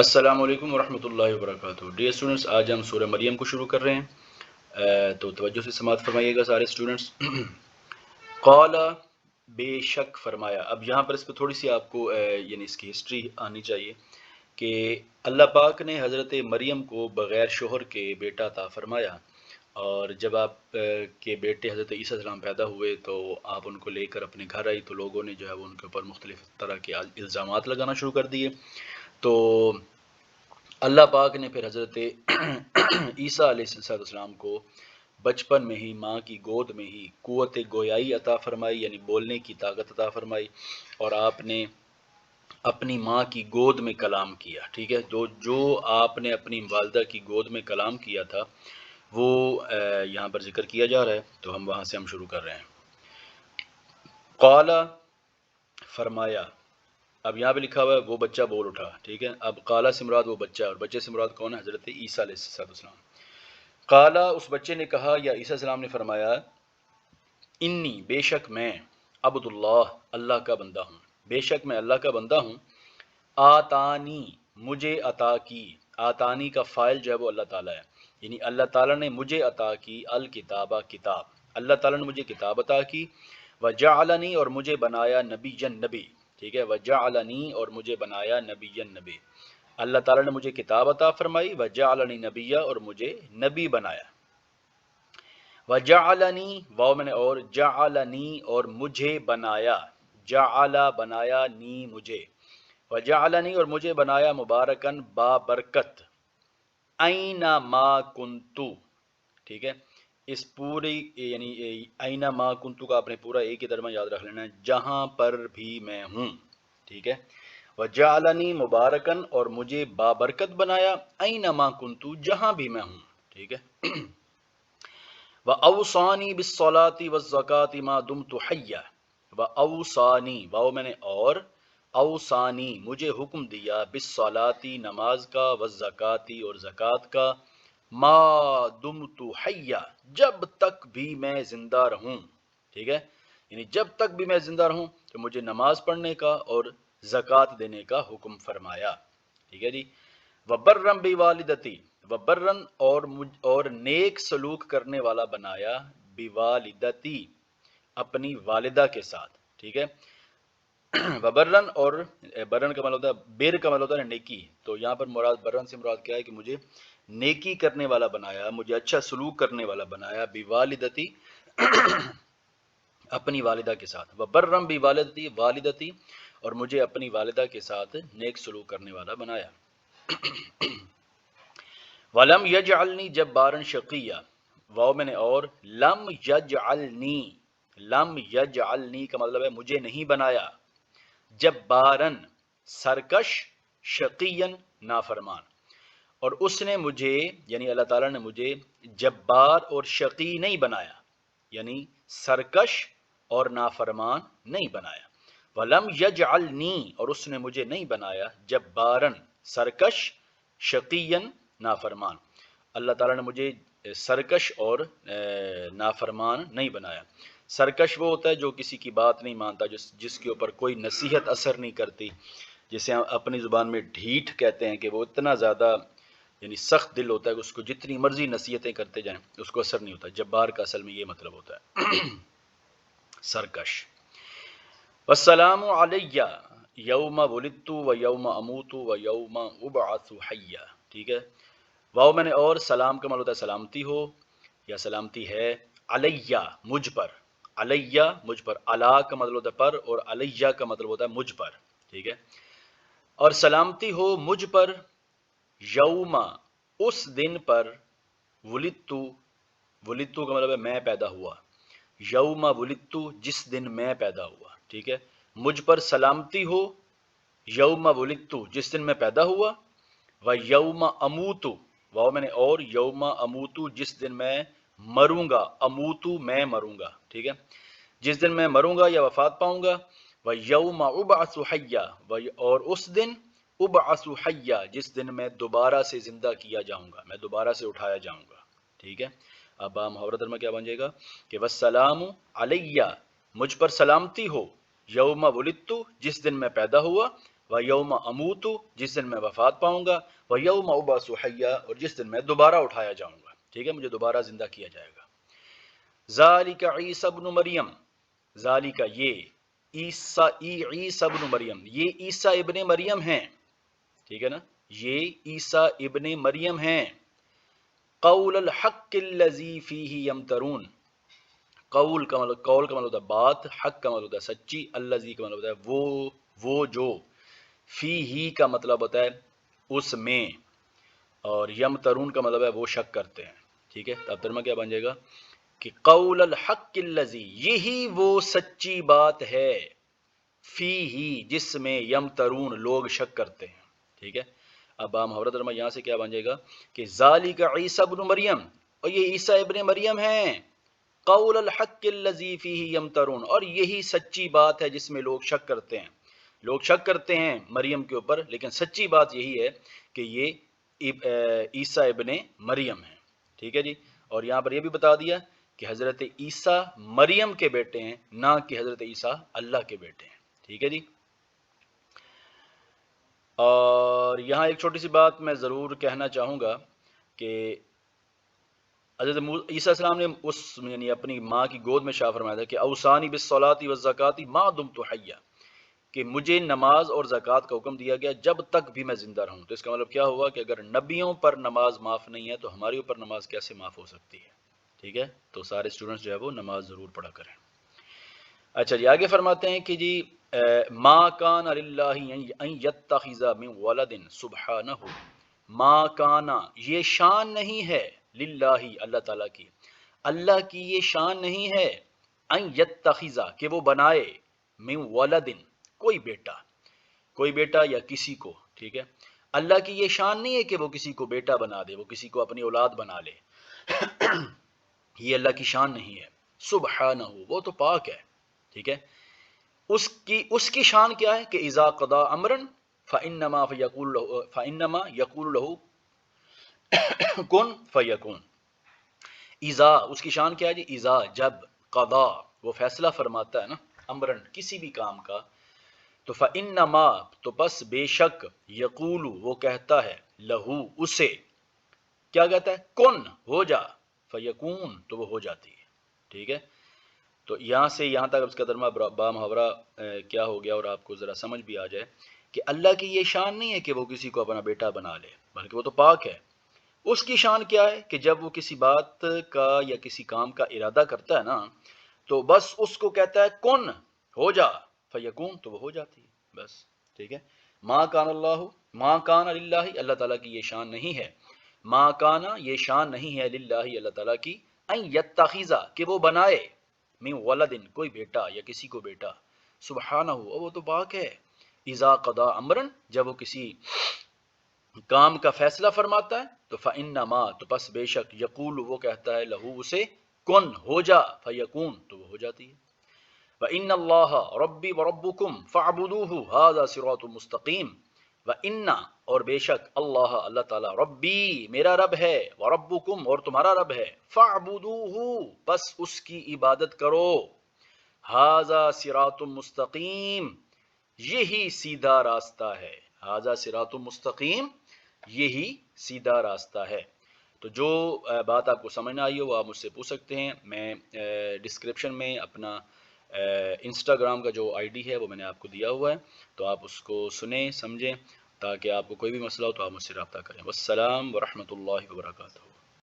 السلام علیکم ورحمۃ اللہ وبرکاتہ۔ ڈیئر اسٹوڈنٹس، آج ہم سورہ مریم کو شروع کر رہے ہیں، تو توجہ سے سماعت فرمائیے گا سارے اسٹوڈنٹس۔ قال، بے شک فرمایا۔ اب یہاں پر اس پہ تھوڑی سی آپ کو یعنی اس کی ہسٹری آنی چاہیے کہ اللہ پاک نے حضرت مریم کو بغیر شوہر کے بیٹا عطا فرمایا، اور جب آپ کے بیٹے حضرت عیسیٰ السلام پیدا ہوئے تو آپ ان کو لے کر اپنے گھر آئی، تو لوگوں نے جو ہے وہ ان کے اوپر مختلف طرح کے الزامات لگانا شروع کر دیے۔ تو اللہ پاک نے پھر حضرت عیسیٰ علیہ السلام کو بچپن میں ہی ماں کی گود میں ہی قوت گویائی عطا فرمائی، یعنی بولنے کی طاقت عطا فرمائی، اور آپ نے اپنی ماں کی گود میں کلام کیا۔ ٹھیک ہے، جو آپ نے اپنی والدہ کی گود میں کلام کیا تھا وہ یہاں پر ذکر کیا جا رہا ہے، تو ہم وہاں سے ہم شروع کر رہے ہیں۔ قال، فرمایا۔ اب یہاں پہ لکھا ہوا ہے وہ بچہ بول اٹھا۔ ٹھیک ہے، اب قالا سے مراد وہ بچہ، اور بچے سے مراد کون ہے؟ حضرت عیسیٰ علیہ السلام۔ قالا، اس بچے نے کہا یا عیسیٰ السلام نے فرمایا، انی، بے شک میں، عبد اللہ، اللہ کا بندہ ہوں، بے شک میں اللہ کا بندہ ہوں، آتانی، مجھے عطا کی، آتانی کا فاعل جو ہے وہ اللہ تعالیٰ ہے، یعنی اللہ تعالیٰ نے مجھے عطا کی الکتابہ، کتاب، اللہ تعالیٰ نے مجھے کتاب عطا کی، وجعلنی، اور مجھے بنایا نبیًا، نبی۔ ٹھیک ہے، وجعلنی، اور مجھے بنایا نبیًا، نبی۔ اللہ تعالیٰ نے مجھے کتاب عطا فرمائی، وجعلنی نبیًا، اور مجھے نبی بنایا۔ وجعلنی، واو میں نے اور، جعلنی، اور مجھے بنایا، جعل بنایا، نی مجھے، وجعلنی، اور مجھے بنایا مبارکن بابرکت، اینما کنتو۔ ٹھیک ہے، اس پوری یعنی اینما کنتو کا آپ نے پورا ایک ہی ترجمہ یاد رکھ لینا ہے، جہاں پر بھی میں ہوں۔ ٹھیک ہے، وجعلنی مبارکن، اور مجھے بابرکت بنایا، اینما کنتو، جہاں بھی میں ہوں۔ ٹھیک ہے، وَأَوْصَانِي بِالصَّلَاةِ وَالزَّكَاةِ مَا دُمْتُ حَيًّا، وَأَوْصَانِي، واو میں نے اور، اوصانی، مجھے حکم دیا، بالصلاۃ، نماز کا، والزکاۃ، اور زکوٰۃ کا، ما دمت حیا، جب تک بھی میں زندہ رہوں۔ ٹھیک ہے، یعنی جب تک بھی میں زندہ رہوں تو مجھے نماز پڑھنے کا اور زکوٰۃ دینے کا حکم فرمایا۔ ٹھیک ہے جی، وبرم بوالدتی، وبرن، اور نیک سلوک کرنے والا بنایا، بوالدتی، اپنی والدہ کے ساتھ۔ ٹھیک ہے، وبرن، اور برن کا مطلب ہوتا ہے، بر کا مطلب ہوتا ہے نیکی، تو یہاں پر مراد برن سے مراد کیا ہے کہ مجھے نیکی کرنے والا بنایا، مجھے اچھا سلوک کرنے والا بنایا، بوالدتی، اپنی والدہ کے ساتھ، وبرم بوالدتی، والدتی، اور مجھے اپنی والدہ کے ساتھ نیک سلوک کرنے والا بنایا۔ ولم یجعلنی جبارا شقیہ، واو میں نے اور، لم یجعلنی، لم یجعلنی کا مطلب ہے مجھے نہیں بنایا، جبارن، سرکش، شقین، نافرمان، اور اس نے مجھے یعنی اللہ تعالیٰ نے مجھے جبار اور شقی نہیں بنایا، یعنی سرکش اور نافرمان نہیں بنایا۔ ولم یجعلنی، اور اس نے مجھے نہیں بنایا، جبارن، سرکش، شقین، نافرمان، اللہ تعالیٰ نے مجھے سرکش اور نافرمان نہیں بنایا۔ سرکش وہ ہوتا ہے جو کسی کی بات نہیں مانتا، جس کے اوپر کوئی نصیحت اثر نہیں کرتی، جسے ہم اپنی زبان میں ڈھیٹ کہتے ہیں، کہ وہ اتنا زیادہ یعنی سخت دل ہوتا ہے کہ اس کو جتنی مرضی نصیحتیں کرتے جائیں اس کو اثر نہیں ہوتا۔ جبار کا اصل میں یہ مطلب ہوتا ہے، سرکش۔ والسلام علی یوم ولدت و یوم اموت و یوم ابعث حیا۔ ٹھیک ہے، واو میں نے اور، سلام کا مطلب ہوتا ہے سلامتی ہو یا سلامتی ہے، علیہ، مجھ پر، علیہ، مجھ پر، علا کا مطلب ہوتا ہے پر، اور علیہ کا مطلب ہوتا ہے مجھ پر۔ ٹھیک ہے، اور سلامتی ہو مجھ پر، یوم، اس دن پر، ولدتو، ولدتو کا مطلب ہے میں پیدا ہوا، یوم ولدتو، جس دن میں پیدا ہوا۔ ٹھیک ہے، مجھ پر سلامتی ہو، یوم ولدتو، جس دن میں پیدا ہوا، و یوم اموتو، واو میں نے اور، یوم اموتو، جس دن میں مروں گا، اموتو، میں مروں گا۔ ٹھیک ہے، جس دن میں مروں گا یا وفات پاؤں گا، و یوم ابعث حیا، اور اس دن، ابعث حیا، جس دن میں دوبارہ سے زندہ کیا جاؤں گا، میں دوبارہ سے اٹھایا جاؤں گا۔ ٹھیک ہے، اب محاورہ ترجمہ کیا بن جائے گا کہ والسلام علیہ، مجھ پر سلامتی ہو، یوم ولدت، جس دن میں پیدا ہوا، وَيَوْمَ أَمُوتُ جس دن میں وفات پاؤں گا، وَيَوْمَ أُبْعَثُ حَيًّا اور جس دن میں دوبارہ اٹھایا جاؤں گا، ٹھیک ہے، مجھے دوبارہ زندہ کیا جائے گا۔ ذَلِكَ عِيسَى ابْنُ مریم، ذَلِكَ یہ عیسیٰ ابن مریم، یہ عیسیٰ ابن مریم ہیں، ٹھیک ہے نا، یہ عیسیٰ ابن مریم ہیں۔ قول الحق الذی فیہ یمترون، قول کا مطلب ہوتا ہے بات، حق کا مطلب ہوتا ہے سچی، الذی کا مطلب ہوتا ہے وہ جو، فیہ کا مطلب ہوتا ہے اس میں، اور یمترون کا مطلب ہے وہ شک کرتے ہیں، ٹھیک ہے۔ اب ترجمہ کیا بن جائے گا کہ قول الحق الذی، یہی وہ سچی بات ہے، فیہ جس میں یمترون لوگ شک کرتے ہیں، ٹھیک ہے۔ اب محاورہ ترجمہ یہاں سے کیا بن جائے گا کہ ذالک عیسیٰ ابن مریم، اور یہ عیسیٰ ابن مریم ہیں، قول الحق الذی فیہ یمترون، اور یہی سچی بات ہے جس میں لوگ شک کرتے ہیں، لوگ شک کرتے ہیں مریم کے اوپر، لیکن سچی بات یہی ہے کہ یہ عیسیٰ ابن مریم ہیں، ٹھیک ہے جی۔ اور یہاں پر یہ بھی بتا دیا کہ حضرت عیسیٰ مریم کے بیٹے ہیں، نہ کہ حضرت عیسیٰ اللہ کے بیٹے ہیں، ٹھیک ہے جی۔ اور یہاں ایک چھوٹی سی بات میں ضرور کہنا چاہوں گا کہ حضرت عیسیٰ السلام نے اس یعنی اپنی ماں کی گود میں شاہ فرمایا تھا کہ اوصانی بالصلاۃ والزکاۃ ما دمت حیا، کہ مجھے نماز اور زکوٰۃ کا حکم دیا گیا جب تک بھی میں زندہ رہوں۔ تو اس کا مطلب کیا ہوا کہ اگر نبیوں پر نماز معاف نہیں ہے تو ہمارے اوپر نماز کیسے معاف ہو سکتی ہے، ٹھیک ہے۔ تو سارے اسٹوڈنٹس جو ہے وہ نماز ضرور پڑھا کریں۔ اچھا جی، آگے فرماتے ہیں کہ جی ما کان للہ ان یتخذ من ولد سبحانہ، ما کانا یہ شان نہیں ہے، للہ اللہ تعالیٰ کی، اللہ کی یہ شان نہیں ہے، ان یتخذ کہ وہ بنائے، من ولد کوئی بیٹا یا کسی کو، ٹھیک ہے۔ اللہ کی یہ شان نہیں ہے کہ وہ کسی کو بیٹا بنا دے، وہ کسی کو اپنی اولاد بنا لے، یہ اللہ کی شان نہیں ہے، سبحانہ وہ تو پاک ہے، ٹھیک ہے۔ اس کی شان کیا ہے کہ اذا قضا امرا فانما یقول له کن فیکون، اذا اس کی شان کیا ہے جی، اذا جب، قضا وہ فیصلہ فرماتا ہے نا، امرن کسی بھی کام کا، تو فانما تو بس بے شک، یقول وہ کہتا ہے، لہو اسے، کیا کہتا ہے، کن ہو جا، فیکون تو وہ ہو جاتی ہے، ٹھیک ہے۔ تو یہاں سے یہاں تک اس کا ترجمہ با محاورہ کیا ہو گیا، اور آپ کو ذرا سمجھ بھی آ جائے کہ اللہ کی یہ شان نہیں ہے کہ وہ کسی کو اپنا بیٹا بنا لے، بلکہ وہ تو پاک ہے۔ اس کی شان کیا ہے کہ جب وہ کسی بات کا یا کسی کام کا ارادہ کرتا ہے نا، تو بس اس کو کہتا ہے کن ہو جا، فیکون تو وہ ہو جاتی ہے، بس، ٹھیک ہے۔ ما کان للہ اللہ تعالیٰ کی یہ شان نہیں ہے، ما کانا یہ شان نہیں ہے، للہ اللہ تعالیٰ کی، ان یتخذ کہ وہ بنائے، من ولد کوئی بیٹا یا کسی کو بیٹا، سبحانہ وہ تو پاک ہے، اذا قضا امرن جب وہ کسی کام کا فیصلہ فرماتا ہے، تو فانما تو پس بے شک، یقول وہ کہتا ہے، لہو اسے، کن ہو جا، فیکون تو وہ ہو جاتی ہے۔ وان اللہ ربی وربکم فاعبدوہ ھذا صراط مستقیم، وان اور بے شک، اللہ تعالیٰ، ربی میرا رب ہے، وربکم اور تمہارا رب ہے، فاعبدوہ بس اس کی عبادت کرو، ھذا صراط مستقیم یہی سیدھا راستہ ہے، ھذا صراط مستقیم یہی سیدھا راستہ ہے۔ تو جو بات آپ کو سمجھ نہ آئی ہو وہ آپ مجھ سے پوچھ سکتے ہیں، میں ڈسکرپشن میں اپنا انسٹاگرام کا جو آئی ڈی ہے وہ میں نے آپ کو دیا ہوا ہے، تو آپ اس کو سنیں سمجھیں، تاکہ آپ کو کوئی بھی مسئلہ ہو تو آپ مجھ سے رابطہ کریں۔ والسلام ورحمۃ اللہ وبرکاتہ۔